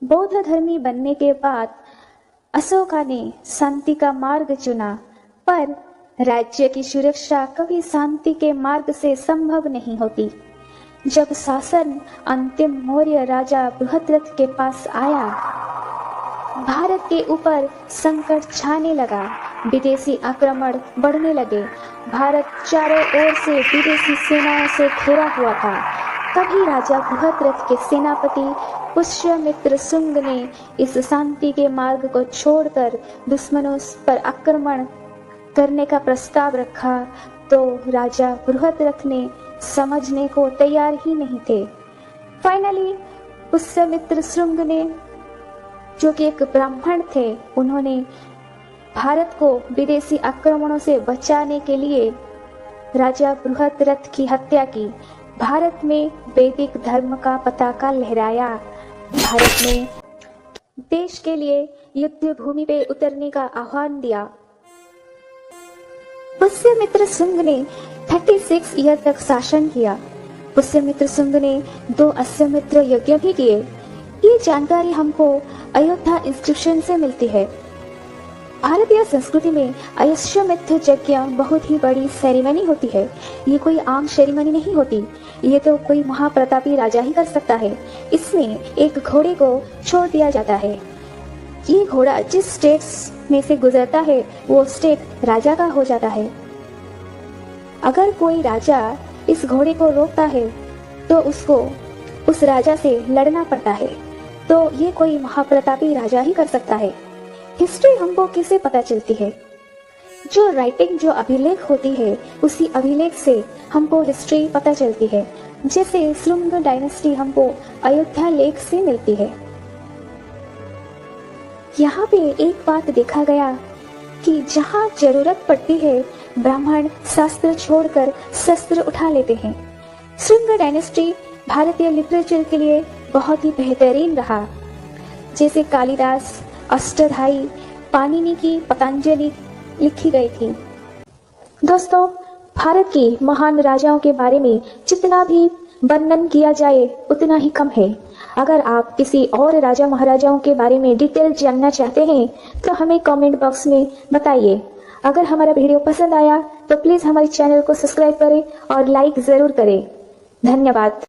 बौद्ध धर्मी बनने के बाद अशोका ने शांति का मार्ग चुना, पर राज्य की सुरक्षा कभी शांति के मार्ग से संभव नहीं होती। जब शासन अंतिम मौर्य राजा बृहद्रथ के पास आया, भारत के ऊपर संकट छाने लगा, विदेशी आक्रमण बढ़ने लगे। भारत चारों ओर से विदेशी सेनाओं से घिरा हुआ था। तभी राजा बृहद्रथ के सेनापति पुष्यमित्र शुंग ने इस शांति के मार्ग को छोड़कर दुश्मनों पर आक्रमण करने का प्रस्ताव रखा, तो राजा बृहद्रथ ने समझने को तैयार ही नहीं थे। फाइनली पुष्यमित्र शुंग ने, जो कि एक ब्राह्मण थे, उन्होंने भारत को विदेशी आक्रमणों से बचाने के लिए राजा बृहद्रथ की हत्या की। भारत में वैदिक धर्म का पताका लहराया। भारत ने देश के लिए युद्ध भूमि पे उतरने का आह्वान दिया। पुष्यमित्र शुंग ने 36 ईयर तक शासन किया। पुष्यमित्र शुंग ने 2 अश्वमेध यज्ञ भी किए। ये जानकारी हमको अयोध्या इंस्क्रिप्शन से मिलती है। भारतीय संस्कृति में अश्वमेध यज्ञ बहुत ही बड़ी सेरेमनी होती है। ये कोई आम सेरेमनी नहीं होती, ये तो कोई महाप्रतापी राजा ही कर सकता है। इसमें एक घोड़े को छोड़ दिया जाता है। ये घोड़ा जिस स्टेट में से गुजरता है, वो स्टेट राजा का हो जाता है। अगर कोई राजा इस घोड़े को रोकता है, तो उसको उस राजा से लड़ना पड़ता है। तो ये कोई महाप्रतापी राजा ही कर सकता है। हिस्ट्री हमको किसे पता चलती है? जो राइटिंग, जो अभिलेख होती है, उसी अभिलेख से हमको हिस्ट्री पता चलती है। जैसे शुंग डायनेस्टी हमको अयोध्या लेख से मिलती है। यहाँ पे एक बात देखा गया कि जहाँ जरूरत पड़ती है, ब्राह्मण शास्त्र छोड़कर शस्त्र उठा लेते हैं। शुंग डायनेस्टी भारतीय लिटरेचर के लिए बहुत ही बेहतरीन रहा। जैसे कालिदास, अष्टधाई, पाणिनि की पतंजलि लिखी गई थी। दोस्तों, भारत की महान राजाओं के बारे में जितना भी वर्णन किया जाए उतना ही कम है। अगर आप किसी और राजा महाराजाओं के बारे में डिटेल जानना चाहते हैं तो हमें कमेंट बॉक्स में बताइए। अगर हमारा वीडियो पसंद आया तो प्लीज हमारे चैनल को सब्सक्राइब करें और लाइक जरूर करें। धन्यवाद।